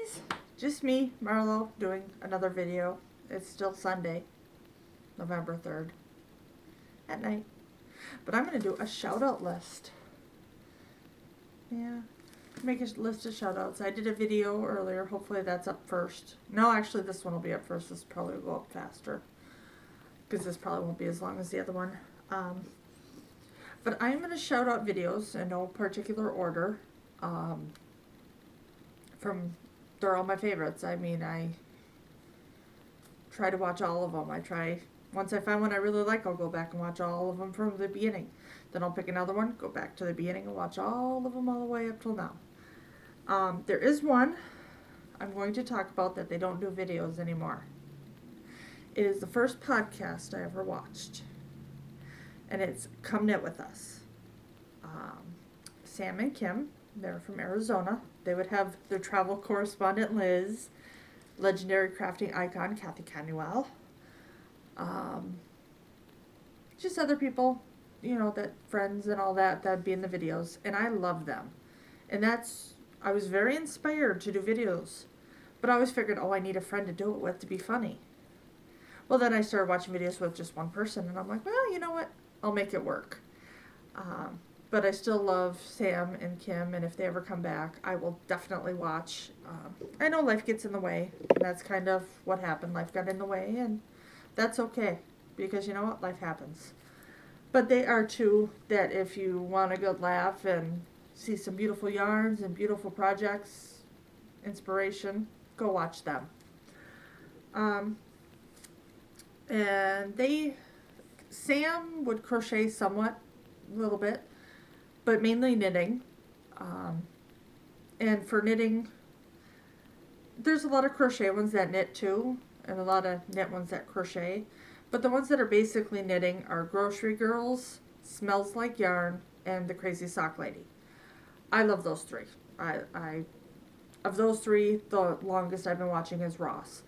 guys, just me, Marlo, doing another video. It's still Sunday, November 3rd, at night. But I'm going to do a shout out list. Yeah, make a list of shout outs. I did a video earlier, hopefully that's up first. No, actually this one will be up first, this probably will go up faster. Because this probably won't be as long as the other one. But I'm going to shout out videos in no particular order. They're all my favorites. I mean, I try to watch all of them. Once I find one I really like, I'll go back and watch all of them from the beginning. Then I'll pick another one, go back to the beginning and watch all of them all the way up till now. There is one I'm going to talk about that they don't do videos anymore. It is the first podcast I ever watched. And it's Come Knit With Us. Sam and Kim, they're from Arizona. They would have their travel correspondent Liz, legendary crafting icon Kathy Canuel. Just other people, that friends and all that'd be in the videos. And I love them. And I was very inspired to do videos. But I always figured, I need a friend to do it with to be funny. Well, then I started watching videos with just one person, and I'm like, well, you know what? I'll make it work. But I still love Sam and Kim, and if they ever come back, I will definitely watch. I know life gets in the way, and that's kind of what happened. Life got in the way, and that's okay, because you know what? Life happens. But they are two that if you want a good laugh and see some beautiful yarns and beautiful projects, inspiration, go watch them. And Sam would crochet somewhat, a little bit, but mainly knitting. And for knitting, there's a lot of crochet ones that knit too, and a lot of knit ones that crochet. But the ones that are basically knitting are Grocery Girls, Smells Like Yarn, and The Crazy Sock Lady. I love those three. Of those three, the longest I've been watching is Ross.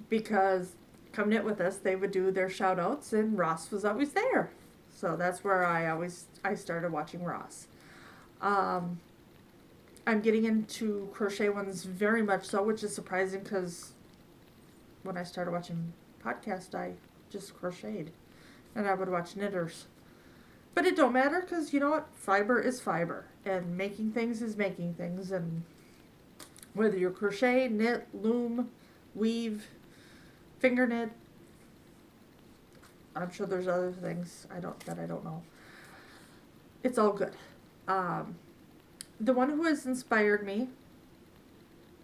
Because Come Knit With Us, they would do their shout outs and Ross was always there. So that's where I started watching Ross. I'm getting into crochet ones very much so, which is surprising because when I started watching podcasts, I just crocheted. And I would watch knitters. But it don't matter because you know what? Fiber is fiber. And making things is making things. And whether you crochet, knit, loom, weave, finger knit, I'm sure there's other things I don't know. It's all good. The one who has inspired me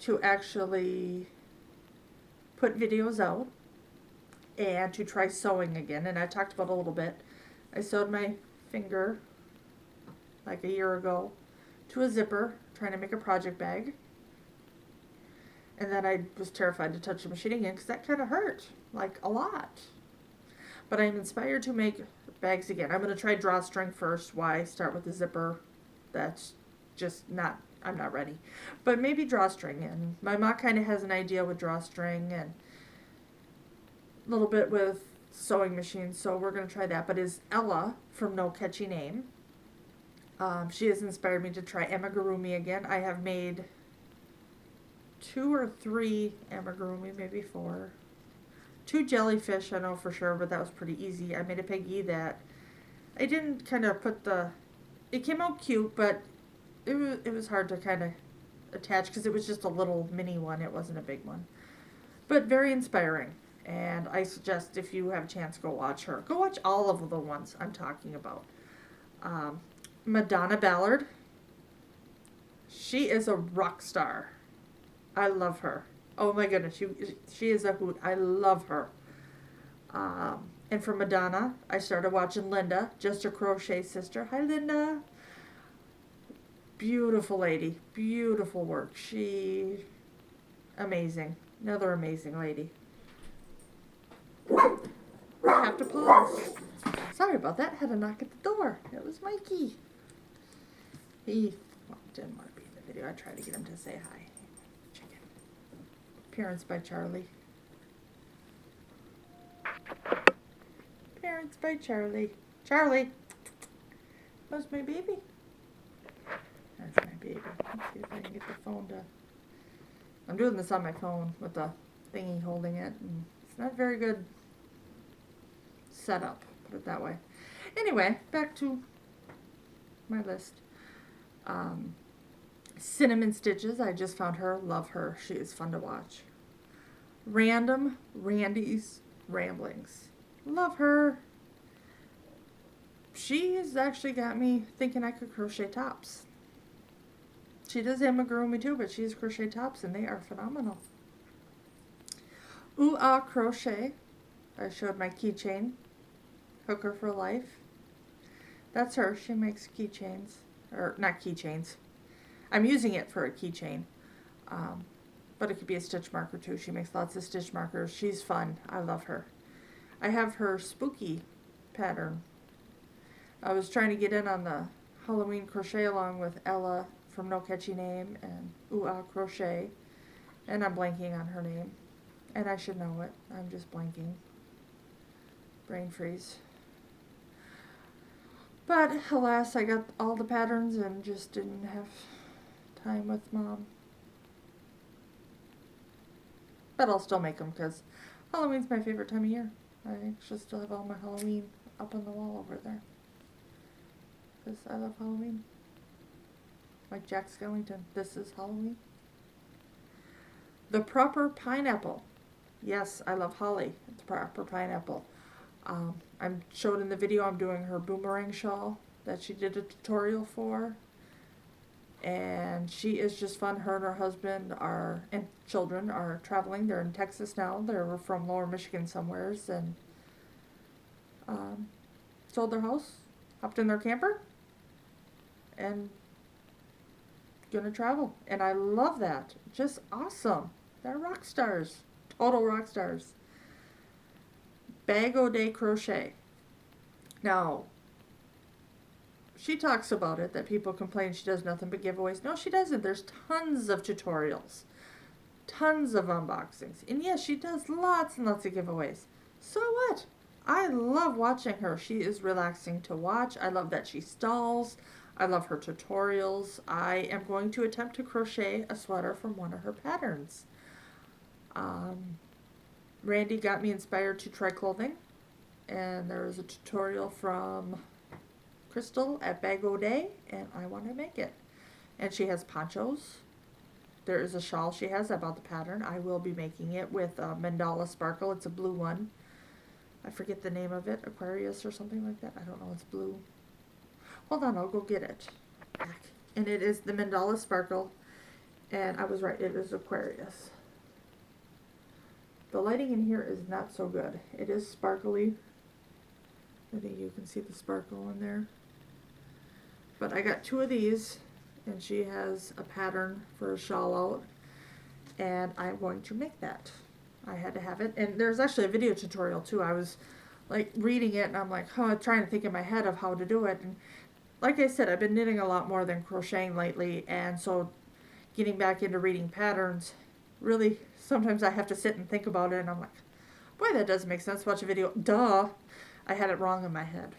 to actually put videos out and to try sewing again, and I talked about it a little bit. I sewed my finger like a year ago to a zipper trying to make a project bag. And then I was terrified to touch the machine again because that kind of hurt, like a lot. But I'm inspired to make bags again. I'm going to try drawstring first. Why start with the zipper? That's just I'm not ready. But maybe drawstring. And my mom kind of has an idea with drawstring and a little bit with sewing machines. So we're going to try that. But is Ella from No Catchy Name. She has inspired me to try amigurumi again. I have made 2 or 3 amigurumi, maybe 4. 2 jellyfish, I know for sure, but that was pretty easy. I made a piggy that I didn't kind of it came out cute, but it was hard to kind of attach because it was just a little mini one. It wasn't a big one. But very inspiring. And I suggest if you have a chance, go watch her. Go watch all of the ones I'm talking about. Madonna Ballard. She is a rock star. I love her. Oh my goodness, she is a hoot. I love her. And for Madonna, I started watching Linda, Just a Crochet Sister. Hi, Linda. Beautiful lady. Beautiful work. Amazing. Another amazing lady. I have to pause. Sorry about that. Had a knock at the door. It was Mikey. He didn't want to be in the video. I tried to get him to say hi. Chicken. Parents by Charlie. Parents by Charlie. Charlie! Where's my baby? That's my baby. Let's see if I can get the phone to I'm doing this on my phone with the thingy holding it, and it's not very good setup, put it that way. Anyway, back to my list. Cinnamon Stitches, I just found her, love her, she is fun to watch. Random Randy's Ramblings, love her. She has actually got me thinking I could crochet tops. She does amigurumi too, but she's crochet tops and they are phenomenal. Ooh Ah Crochet, I showed my keychain, Hooker for Life. That's her, she makes keychains, or not keychains. I'm using it for a keychain, but it could be a stitch marker too. She makes lots of stitch markers. She's fun, I love her. I have her spooky pattern. I was trying to get in on the Halloween crochet along with Ella from No Catchy Name and Ooh Ah Crochet, and I'm blanking on her name, and I should know it. I'm just blanking. Brain freeze. But alas, I got all the patterns and just didn't have time with Mom. But I'll still make them because Halloween's my favorite time of year. I actually still have all my Halloween up on the wall over there. Because I love Halloween. Like Jack Skellington, this is Halloween. The Proper Pineapple. Yes, I love Holly. It's Proper Pineapple. I'm showed in the video I'm doing her boomerang shawl that she did a tutorial for. And she is just fun. Her and her husband are, and children are traveling. They're in Texas now. They're from Lower Michigan somewheres, and sold their house, hopped in their camper, and gonna travel. And I love that. Just awesome. They're rock stars. Total rock stars. Bag O' Day Crochet. Now, she talks about it, that people complain she does nothing but giveaways. No, she doesn't. There's tons of tutorials. Tons of unboxings. And yes, she does lots and lots of giveaways. So what? I love watching her. She is relaxing to watch. I love that she stalls. I love her tutorials. I am going to attempt to crochet a sweater from one of her patterns. Randy got me inspired to try clothing, and there was a tutorial from Crystal at Bag O' Day, and I want to make it. And she has ponchos. There is a shawl she has. I bought the pattern. I will be making it with mandala sparkle. It's a blue one. I forget the name of it. Aquarius or something like that. I don't know. It's blue. Hold on. I'll go get it. Back. And it is the mandala sparkle. And I was right. It is Aquarius. The lighting in here is not so good. It is sparkly. I think you can see the sparkle in there. But I got two of these, and she has a pattern for a shawl out, and I'm going to make that. I had to have it, and there's actually a video tutorial too. I was like reading it, and I'm like, oh, trying to think in my head of how to do it. And like I said, I've been knitting a lot more than crocheting lately, and so getting back into reading patterns, really, sometimes I have to sit and think about it, and I'm like, boy, that doesn't make sense. Watch a video. Duh. I had it wrong in my head.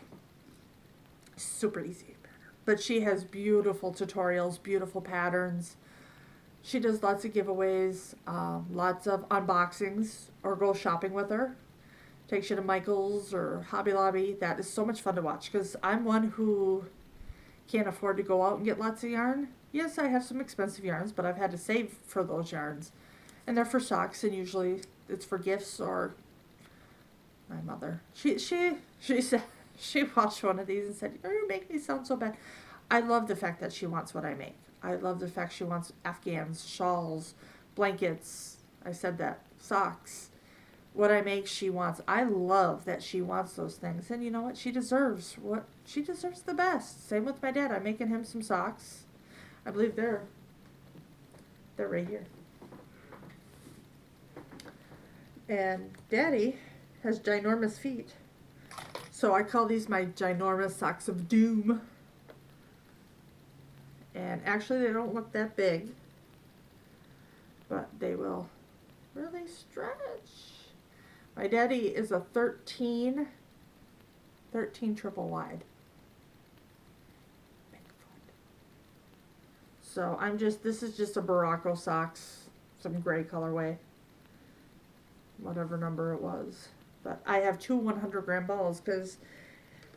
Super easy. But she has beautiful tutorials, beautiful patterns. She does lots of giveaways, lots of unboxings, or go shopping with her. Takes you to Michael's or Hobby Lobby. That is so much fun to watch, because I'm one who can't afford to go out and get lots of yarn. Yes, I have some expensive yarns, but I've had to save for those yarns. And they're for socks, and usually it's for gifts or my mother. She said, she watched one of these and said, "Oh, you make me sound so bad." I love the fact that she wants what I make. I love the fact she wants Afghans, shawls, blankets. I said that. Socks. What I make, she wants. I love that she wants those things. And you know what? She deserves the best. Same with my dad. I'm making him some socks. I believe they're right here. And Daddy has ginormous feet. So I call these my ginormous socks of doom. And actually they don't look that big, but they will really stretch. My daddy is a 13 triple wide. Bigfoot. So this is just a Baracco socks some gray colorway, whatever number it was. But I have 2 100-gram balls because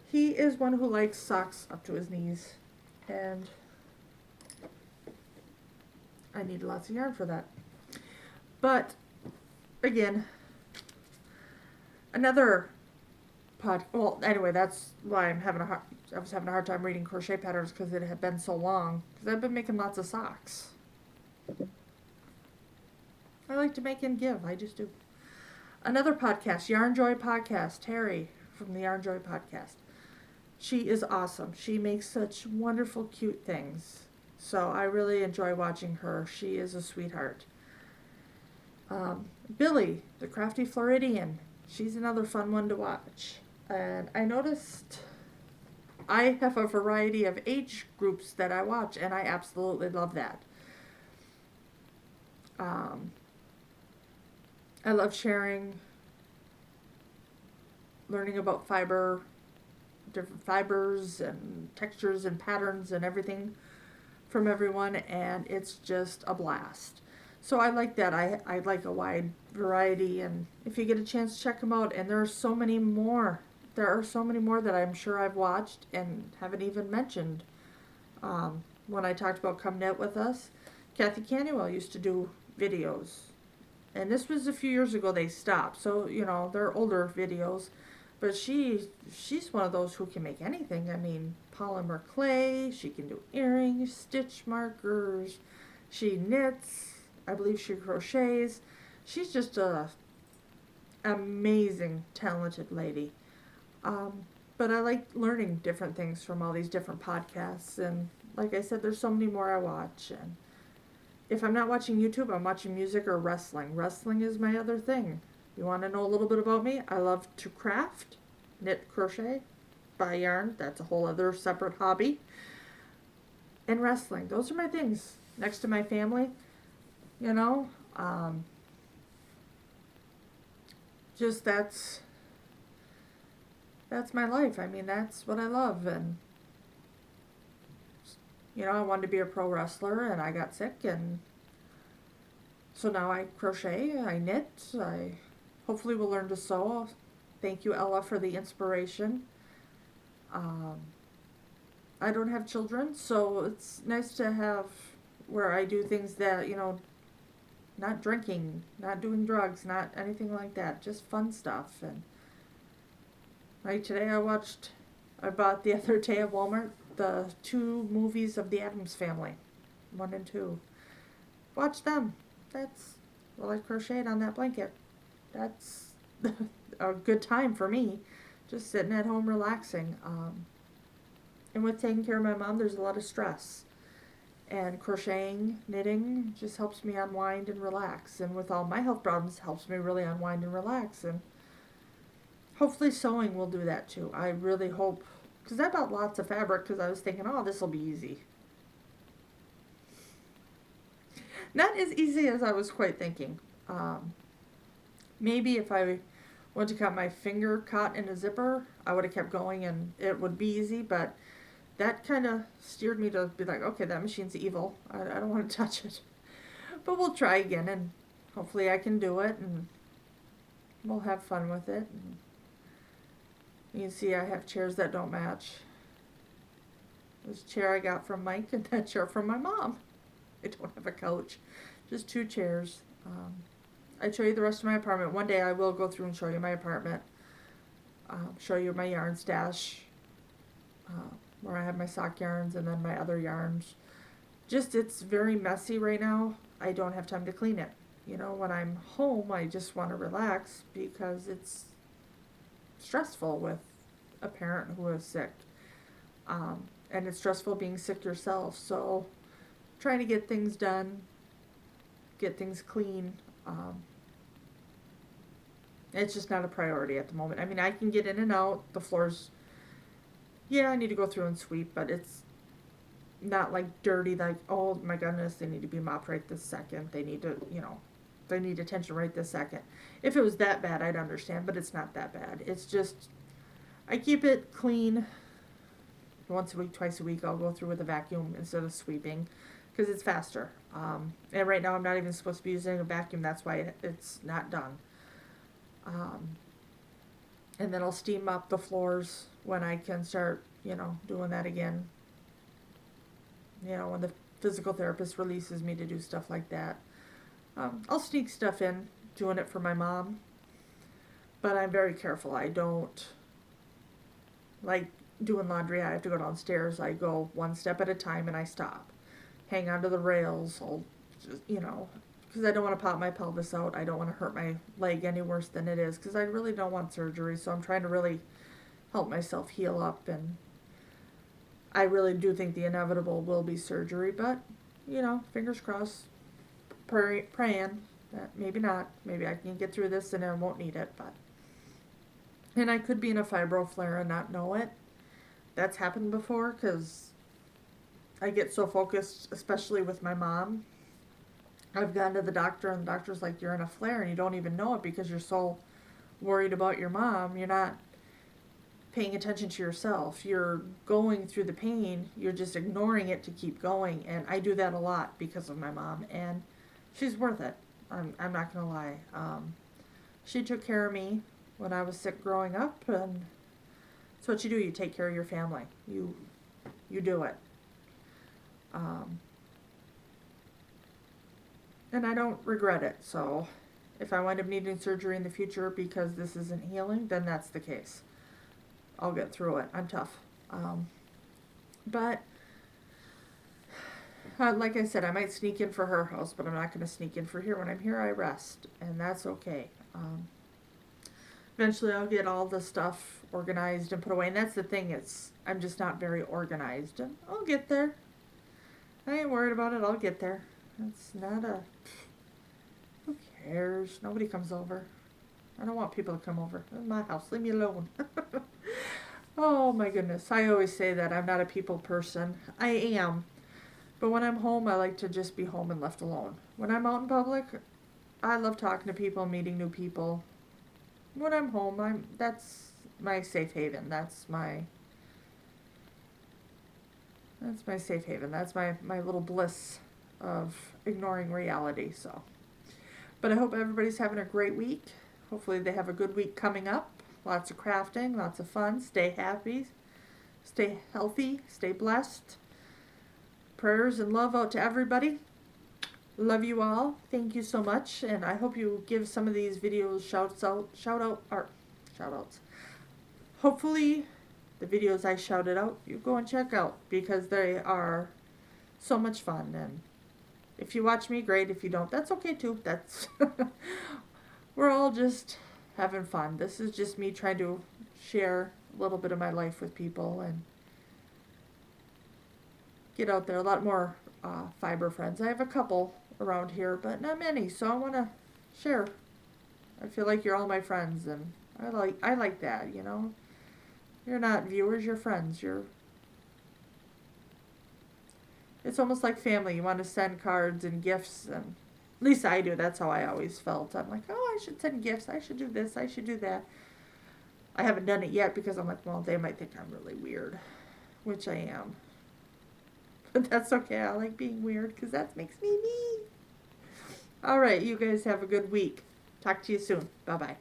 he is one who likes socks up to his knees, and I need lots of yarn for that. But again, another well, anyway, that's why I was having a hard time reading crochet patterns, because it had been so long, because I've been making lots of socks. I like to make and give, I just do. Another podcast, Yarn Joy Podcast, Terry from the Yarn Joy Podcast. She is awesome. She makes such wonderful, cute things. So I really enjoy watching her. She is a sweetheart. Billy, the Crafty Floridian. She's another fun one to watch. And I noticed I have a variety of age groups that I watch, and I absolutely love that. I love sharing, learning about different fibers and textures and patterns and everything from everyone, and it's just a blast. So I like that. I like a wide variety, and if you get a chance, check them out. And there are so many more. There are so many more that I'm sure I've watched and haven't even mentioned. When I talked about Come Knit With Us, Kathy Cannuel used to do videos. And this was a few years ago they stopped. So, you know, they're older videos. But she's one of those who can make anything. I mean, polymer clay, she can do earrings, stitch markers, she knits, I believe she crochets. She's just a amazing, talented lady. But I like learning different things from all these different podcasts. And like I said, there's so many more I watch. And if I'm not watching YouTube, I'm watching music or wrestling. Wrestling is my other thing. You want to know a little bit about me? I love to craft, knit, crochet, buy yarn. That's a whole other separate hobby. And wrestling. Those are my things. Next to my family, you know. Just that's my life. I mean, that's what I love. And, you know, I wanted to be a pro wrestler, and I got sick, and so now I crochet, I knit, I hopefully will learn to sew. Thank you, Ella, for the inspiration. I don't have children, so it's nice to have where I do things that, you know, not drinking, not doing drugs, not anything like that, just fun stuff. And like today I bought the other day at Walmart the 2 movies of the Addams Family, 1 and 2. Watch them. Well, I crocheted on that blanket. That's a good time for me, just sitting at home relaxing. And with taking care of my mom, there's a lot of stress. And crocheting, knitting, just helps me unwind and relax. And with all my health problems, helps me really unwind and relax. And hopefully sewing will do that too. I really hope, because I bought lots of fabric because I was thinking, oh, this will be easy. Not as easy as I was quite thinking. Maybe if I went to cut my finger caught in a zipper, I would have kept going and it would be easy, but that kind of steered me to be like, okay, that machine's evil. I don't want to touch it. But we'll try again, and hopefully I can do it, and we'll have fun with it. And you can see I have chairs that don't match. This chair I got from Mike, and that chair from my mom. I don't have a couch, just 2 chairs. I'd show you the rest of my apartment. One day I will go through and show you my apartment. Show you my yarn stash, where I have my sock yarns and then my other yarns. Just, it's very messy right now. I don't have time to clean it. You know, when I'm home, I just want to relax because it's stressful with a parent who is sick. And it's stressful being sick yourself. So trying to get things done, get things clean. It's just not a priority at the moment. I mean, I can get in and out. The floors, yeah, I need to go through and sweep, but it's not like dirty, like, oh my goodness, they need to be mopped right this second. They need to, you know, they need attention right this second. If it was that bad, I'd understand, but it's not that bad. It's just, I keep it clean. Once a week, twice a week, I'll go through with a vacuum instead of sweeping, because it's faster. And right now I'm not even supposed to be using a vacuum. That's why it's not done. And then I'll steam up the floors when I can start, doing that again. When the physical therapist releases me to do stuff like that. I'll sneak stuff in, doing it for my mom. But I'm very careful. I don't like doing laundry. I have to go downstairs. I go one step at a time and I stop. Hang onto the rails. I'll just, because I don't want to pop my pelvis out. I don't want to hurt my leg any worse than it is, because I really don't want surgery. So I'm trying to really help myself heal up, and I really do think the inevitable will be surgery, but, fingers crossed, praying that maybe not. Maybe I can get through this and I won't need it, but. And I could be in a fibro flare and not know it. That's happened before, because I get so focused, especially with my mom. I've gone to the doctor and the doctor's like, you're in a flare, and you don't even know it because you're so worried about your mom. You're not paying attention to yourself. You're going through the pain. You're just ignoring it to keep going. And I do that a lot because of my mom, and she's worth it. I'm not going to lie. She took care of me when I was sick growing up, and it's what you do. You take care of your family. You do it. And I don't regret it. So if I wind up needing surgery in the future because this isn't healing, then that's the case. I'll get through it. I'm tough. But like I said, I might sneak in for her house, but I'm not going to sneak in for here. When I'm here, I rest, and that's okay. Eventually, I'll get all the stuff organized and put away, and that's the thing. I'm just not very organized, and I'll get there. I ain't worried about it. I'll get there. It's not a... Who cares? Nobody comes over. I don't want people to come over. This is my house. Leave me alone. Oh, my goodness. I always say that I'm not a people person. I am. But when I'm home, I like to just be home and left alone. When I'm out in public, I love talking to people, meeting new people. When I'm home, that's my safe haven. That's my safe haven. That's my little bliss of ignoring reality. So, but I hope everybody's having a great week. Hopefully they have a good week coming up. Lots of crafting, lots of fun. Stay happy, stay healthy, stay blessed. Prayers and love out to everybody. Love you all. Thank you so much, and I hope you give some of these videos shout-outs. Hopefully the videos I shouted out, you go and check out, because they are so much fun. And if you watch me, great. If you don't, that's okay too. That's we're all just having fun. This is just me trying to share a little bit of my life with people and get out there. A lot more fiber friends. I have a couple around here, but not many, so I want to share. I feel like you're all my friends, and I like that, You're not viewers, you're friends. It's almost like family. You want to send cards and gifts, and at least I do. That's how I always felt. I'm like, oh, I should send gifts. I should do this. I should do that. I haven't done it yet because I'm like, well, they might think I'm really weird, which I am. But that's okay. I like being weird because that makes me me. All right, you guys have a good week. Talk to you soon. Bye-bye.